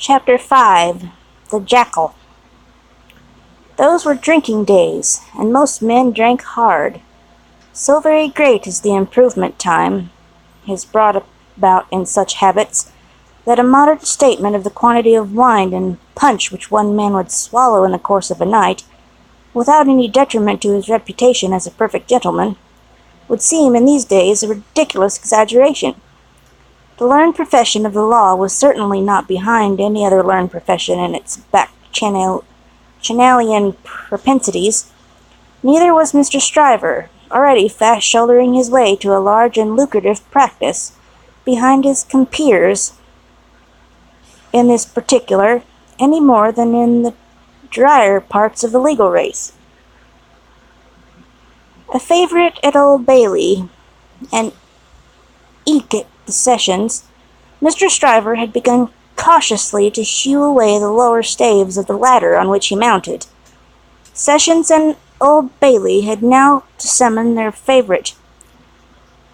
Chapter 5. The Jackal. Those were drinking days, and most men drank hard. So very great is the improvement time is brought about in such habits, that a moderate statement of the quantity of wine and punch which one man would swallow in the course of a night, without any detriment to his reputation as a perfect gentleman, would seem in these days a ridiculous exaggeration. The learned profession of the law was certainly not behind any other learned profession in its bacchanalian propensities. Neither was Mr. Stryver, already fast shouldering his way to a large and lucrative practice, behind his compeers in this particular, any more than in the drier parts of the legal race. A favourite at Old Bailey, and eke at the sessions, Mr. Stryver had begun cautiously to hew away the lower staves of the ladder on which he mounted. Sessions and Old Bailey had now to summon their favourite,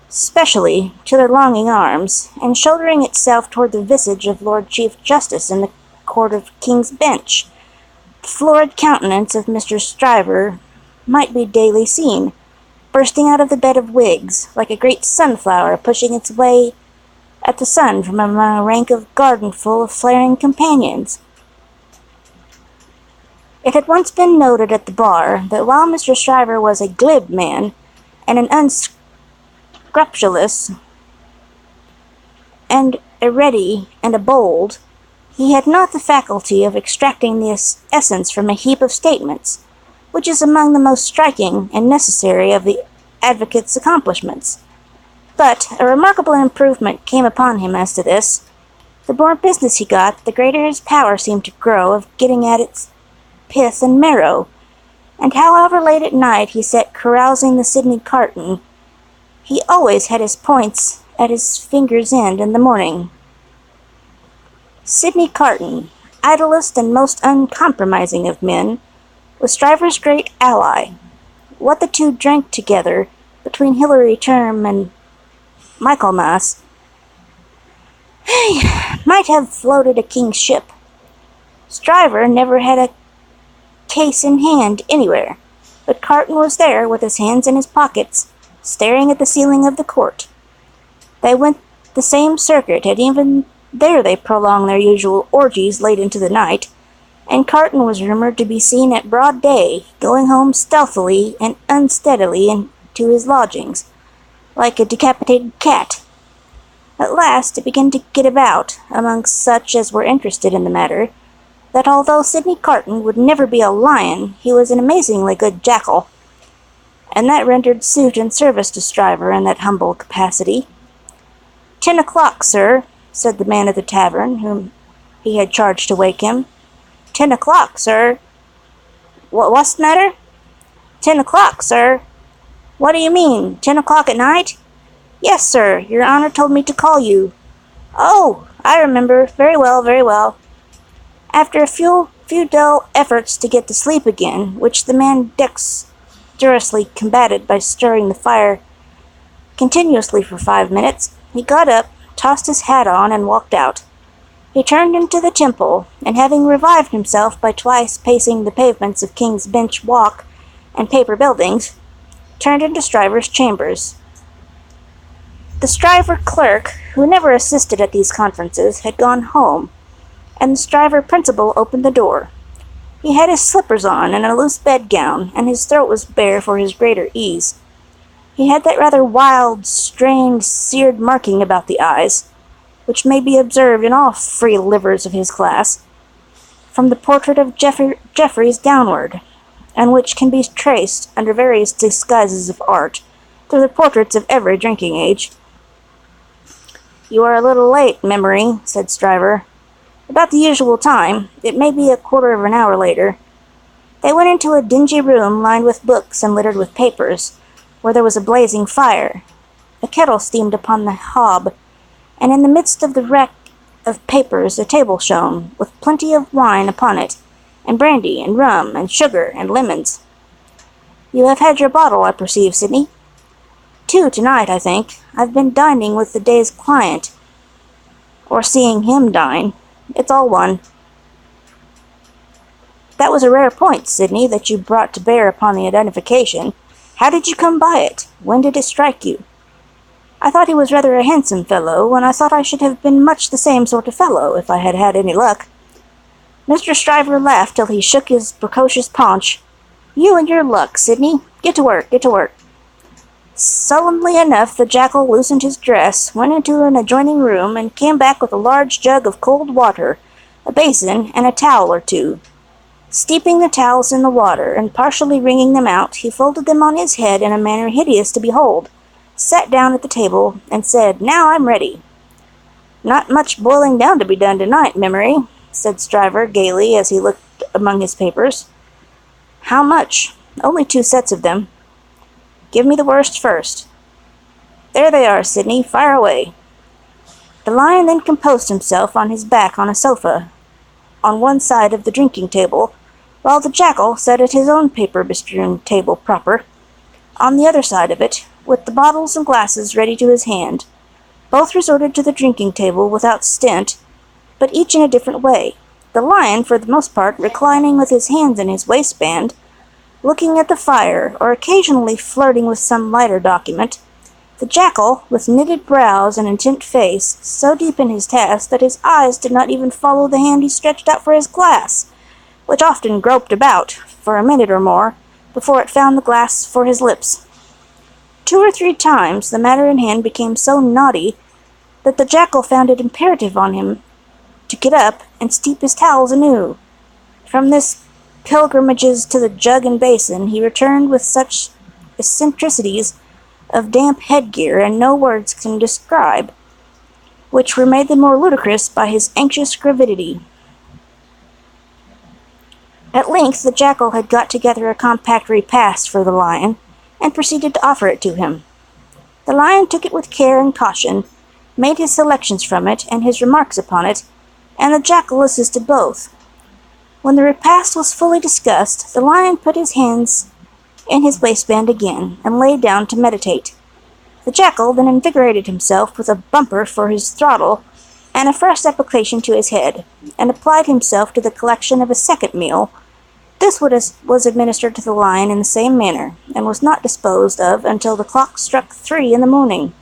specially to their longing arms, and shouldering itself toward the visage of Lord Chief Justice in the Court of King's Bench, the florid countenance of Mr. Stryver might be daily seen, bursting out of the bed of wigs, like a great sunflower pushing its way at the sun from among a rank of garden full of flaring companions. It had once been noted at the bar that while Mr. Stryver was a glib man, and an unscrupulous, and a ready, and a bold, he had not the faculty of extracting the essence from a heap of statements, which is among the most striking and necessary of the advocate's accomplishments. But a remarkable improvement came upon him as to this. The more business he got, the greater his power seemed to grow of getting at its pith and marrow, and however late at night he sat carousing the Sydney Carton, he always had his points at his finger's end in the morning. Sydney Carton, idlest and most uncompromising of men, was Stryver's great ally. What the two drank together between Hilary Term and Michaelmas might have floated a king's ship. Stryver never had a case in hand anywhere, but Carton was there with his hands in his pockets, staring at the ceiling of the court. They went the same circuit, and even there they prolonged their usual orgies late into the night, and Carton was rumoured to be seen at broad day, going home stealthily and unsteadily to his lodgings, like a decapitated cat. At last it began to get about, among such as were interested in the matter, that although Sydney Carton would never be a lion, he was an amazingly good jackal, and that rendered suit and service to Stryver in that humble capacity. 10 o'clock, sir, said the man at the tavern, whom he had charged to wake him. 10 o'clock, sir. What's the matter? 10 o'clock, sir. What do you mean, 10 o'clock at night? Yes, sir, your honour told me to call you. Oh, I remember. Very well, very well. After a few dull efforts to get to sleep again, which the man dexterously combated by stirring the fire continuously for 5 minutes, he got up, tossed his hat on, and walked out. He turned into the Temple, and having revived himself by twice pacing the pavements of King's Bench Walk and Paper Buildings, turned into Stryver's chambers. The Stryver clerk, who never assisted at these conferences, had gone home, and the Stryver principal opened the door. He had his slippers on and a loose bedgown, and his throat was bare for his greater ease. He had that rather wild, strained, seared marking about the eyes, which may be observed in all free livers of his class, from the portrait of Jeffreys downward, and which can be traced, under various disguises of art, through the portraits of every drinking age. You are a little late, Memory, said Stryver. About the usual time. It may be a quarter of an hour later. They went into a dingy room lined with books and littered with papers, where there was a blazing fire. A kettle steamed upon the hob, and in the midst of the wreck of papers a table shone, with plenty of wine upon it, and brandy, and rum, and sugar, and lemons. You have had your bottle, I perceive, Sydney. 2 tonight, I think. I've been dining with the day's client, or seeing him dine. It's all one. That was a rare point, Sidney, that you brought to bear upon the identification. How did you come by it? When did it strike you? I thought he was rather a handsome fellow, and I thought I should have been much the same sort of fellow, if I had had any luck. Mr. Stryver laughed till he shook his precocious paunch. You and your luck, Sidney. Get to work, get to work. Sullenly enough, the jackal loosened his dress, went into an adjoining room, and came back with a large jug of cold water, a basin, and a towel or two. Steeping the towels in the water, and partially wringing them out, he folded them on his head in a manner hideous to behold, sat down at the table, and said, Now I'm ready. Not much boiling down to be done tonight, Memory, said Stryver gaily as he looked among his papers. How much? Only 2 sets of them. Give me the worst first. There they are, Sidney. Fire away. The lion then composed himself on his back on a sofa, on one side of the drinking table, while the jackal sat at his own paper-bestrewn table proper, on the other side of it, with the bottles and glasses ready to his hand. Both resorted to the drinking table without stint, but each in a different way. The lion, for the most part, reclining with his hands in his waistband, looking at the fire, or occasionally flirting with some lighter document. The jackal, with knitted brows and intent face, so deep in his task that his eyes did not even follow the hand he stretched out for his glass, which often groped about, for a minute or more, before it found the glass for his lips. 2 or 3 times the matter in hand became so knotty that the jackal found it imperative on him to get up and steep his towels anew. From this pilgrimages to the jug and basin he returned with such eccentricities of damp headgear, and no words can describe, which were made the more ludicrous by his anxious gravidity. At length the jackal had got together a compact repast for the lion, and proceeded to offer it to him. The lion took it with care and caution, made his selections from it, and his remarks upon it, and the jackal assisted both. When the repast was fully discussed, the lion put his hands in his waistband again, and lay down to meditate. The jackal then invigorated himself with a bumper for his throttle, and a fresh application to his head, and applied himself to the collection of a second meal. This was administered to the lion in the same manner, and was not disposed of until the clock struck 3 in the morning.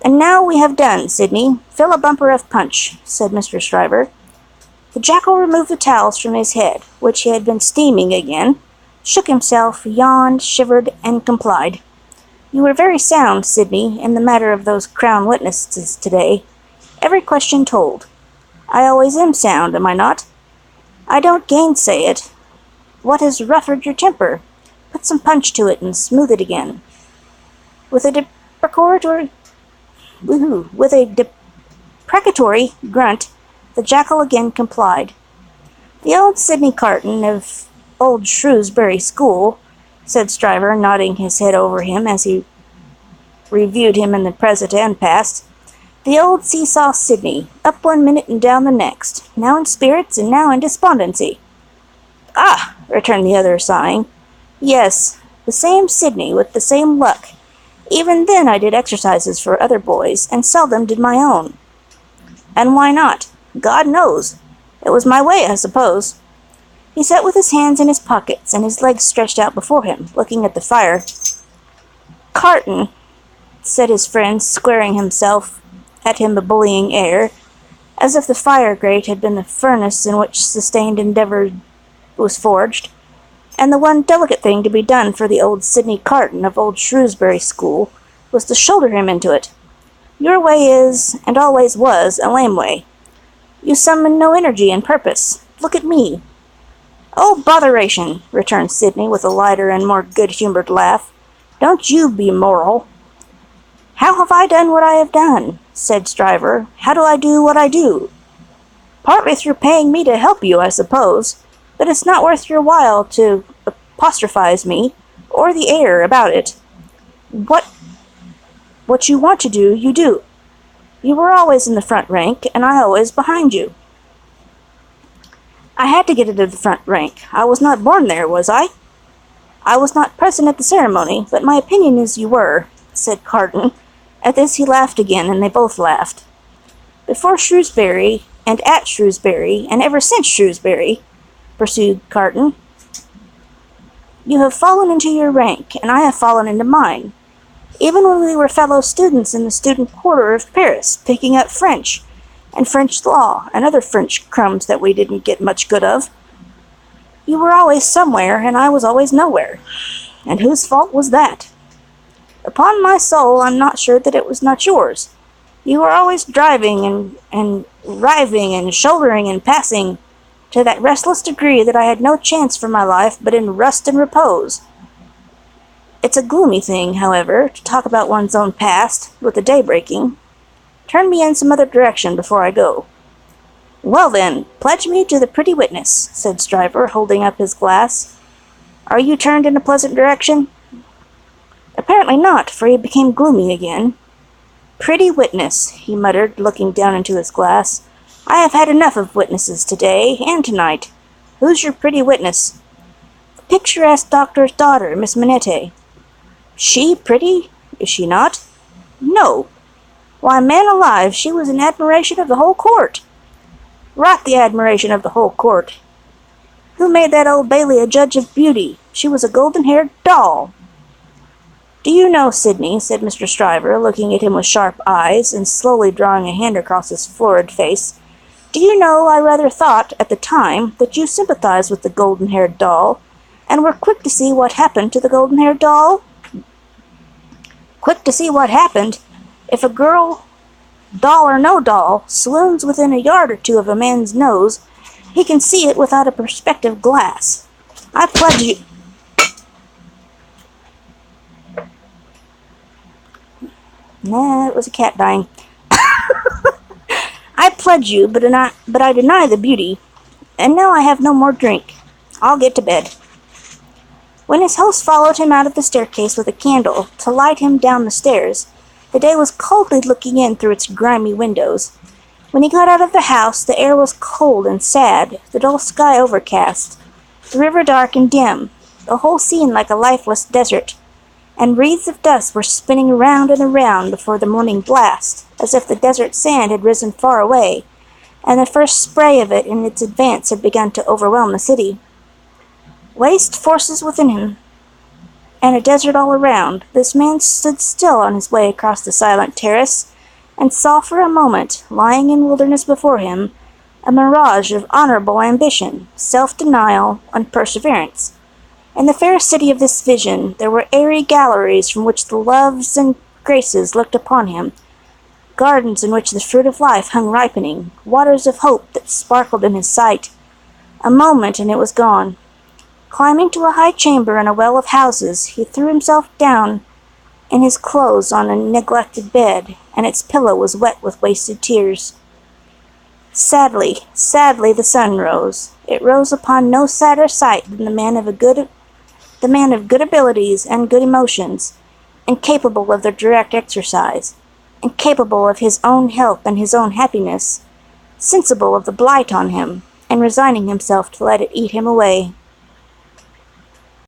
And now we have done, Sidney. Fill a bumper of punch, said Mr. Stryver. The jackal removed the towels from his head, which he had been steaming again, shook himself, yawned, shivered, and complied. You were very sound, Sidney, in the matter of those crown witnesses today. Every question told. I always am sound, am I not? I don't gainsay it. What has ruffled your temper? Put some punch to it and smooth it again. With a deprecatory grunt, the jackal again complied. The old Sidney Carton of old Shrewsbury School, said Stryver, nodding his head over him as he reviewed him in the present and past. The old seesaw Sidney, up one minute and down the next, now in spirits and now in despondency. Ah, returned the other, sighing. Yes, the same Sidney, with the same luck. Even then I did exercises for other boys, and seldom did my own. And why not? God knows. It was my way, I suppose. He sat with his hands in his pockets and his legs stretched out before him, looking at the fire. Carton, said his friend, squaring himself at him a bullying air, as if the fire grate had been the furnace in which sustained endeavour was forged, and the one delicate thing to be done for the old Sidney Carton of old Shrewsbury School was to shoulder him into it. Your way is, and always was, a lame way. You summon no energy and purpose. Look at me. Oh, botheration, returned Sidney with a lighter and more good-humoured laugh. Don't you be moral. How have I done what I have done? Said Stryver. How do I do what I do? Partly through paying me to help you, I suppose, but it's not worth your while to apostrophize me, or the air about it. What you want to do, you do. You were always in the front rank, and I always behind you. I had to get into the front rank. I was not born there, was I? I was not present at the ceremony, but my opinion is you were, said Carton. At this he laughed again, and they both laughed. Before Shrewsbury, and at Shrewsbury, and ever since Shrewsbury, pursued Carton. You have fallen into your rank, and I have fallen into mine. Even when we were fellow students in the student quarter of Paris, picking up French, and French law, and other French crumbs that we didn't get much good of, you were always somewhere, and I was always nowhere. And whose fault was that? Upon my soul, I'm not sure that it was not yours. You were always driving and riving and shouldering and passing, to that restless degree that I had no chance for my life but in rust and repose. It's a gloomy thing, however, to talk about one's own past, with the day breaking. Turn me in some other direction before I go. Well then, pledge me to the pretty witness, said Stryver, holding up his glass. Are you turned in a pleasant direction? Apparently not, for he became gloomy again. Pretty witness, he muttered, looking down into his glass. I have had enough of witnesses today and tonight. Who's your pretty witness? The picturesque doctor's daughter, Miss Manette. She pretty? Is she not? No. Why, man alive, she was in admiration of the whole court. Rot the admiration of the whole court. Who made that old Bailey a judge of beauty? She was a golden-haired doll. Do you know, Sidney, said Mr. Stryver, looking at him with sharp eyes, and slowly drawing a hand across his florid face, do you know, I rather thought, at the time, that you sympathized with the golden-haired doll, and were quick to see what happened to the golden-haired doll? Quick to see what happened? If a girl, doll or no doll, swoons within a yard or two of a man's nose, he can see it without a perspective glass. I pledge you... Nah, it was a cat dying. I pledge you, but I deny the beauty. And now I have no more drink. I'll get to bed. When his host followed him out of the staircase with a candle to light him down the stairs, the day was coldly looking in through its grimy windows. When he got out of the house, the air was cold and sad, the dull sky overcast, the river dark and dim, the whole scene like a lifeless desert, and wreaths of dust were spinning around and around before the morning blast, as if the desert sand had risen far away, and the first spray of it in its advance had begun to overwhelm the city. Waste forces within him, and a desert all around, this man stood still on his way across the silent terrace, and saw for a moment, lying in wilderness before him, a mirage of honorable ambition, self-denial, and perseverance. In the fair city of this vision there were airy galleries from which the loves and graces looked upon him, gardens in which the fruit of life hung ripening, waters of hope that sparkled in his sight. A moment, and it was gone. Climbing to a high chamber in a well of houses, he threw himself down in his clothes on a neglected bed, and its pillow was wet with wasted tears. Sadly, sadly the sun rose. It rose upon no sadder sight than the man of good abilities and good emotions, incapable of their direct exercise, incapable of his own help and his own happiness, sensible of the blight on him, and resigning himself to let it eat him away.